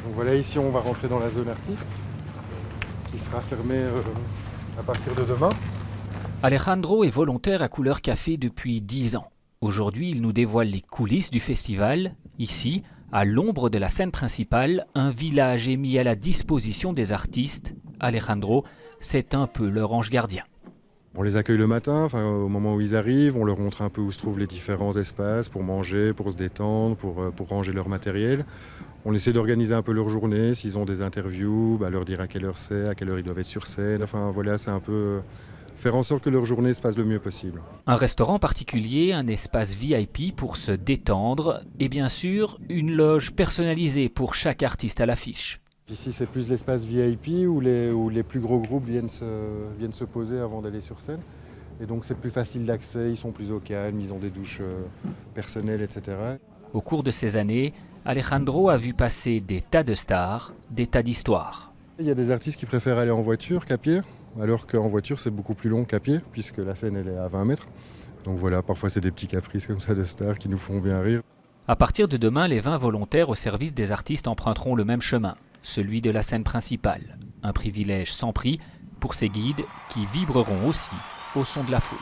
Donc voilà, ici on va rentrer dans la zone artiste, qui sera fermée à partir de demain. Alejandro est volontaire à Couleur Café depuis 10 ans. Aujourd'hui, il nous dévoile les coulisses du festival. Ici, à l'ombre de la scène principale, un village est mis à la disposition des artistes. Alejandro, c'est un peu leur ange gardien. On les accueille le matin, au moment où ils arrivent, on leur montre un peu où se trouvent les différents espaces pour manger, pour se détendre, pour ranger leur matériel. On essaie d'organiser un peu leur journée, s'ils ont des interviews, leur dire à quelle heure c'est, à quelle heure ils doivent être sur scène. Enfin voilà, c'est un peu faire en sorte que leur journée se passe le mieux possible. Un restaurant particulier, un espace VIP pour se détendre et bien sûr une loge personnalisée pour chaque artiste à l'affiche. Ici c'est plus l'espace VIP où les plus gros groupes viennent se poser avant d'aller sur scène. Et donc c'est plus facile d'accès, ils sont plus au calme, ils ont des douches personnelles, etc. Au cours de ces années, Alejandro a vu passer des tas de stars, des tas d'histoires. Il y a des artistes qui préfèrent aller en voiture qu'à pied, alors qu'en voiture c'est beaucoup plus long qu'à pied, puisque la scène elle est à 20 mètres. Donc voilà, parfois c'est des petits caprices comme ça de stars qui nous font bien rire. À partir de demain, les 20 volontaires au service des artistes emprunteront le même chemin, celui de la scène principale. Un privilège sans prix pour ces guides qui vibreront aussi au son de la foule.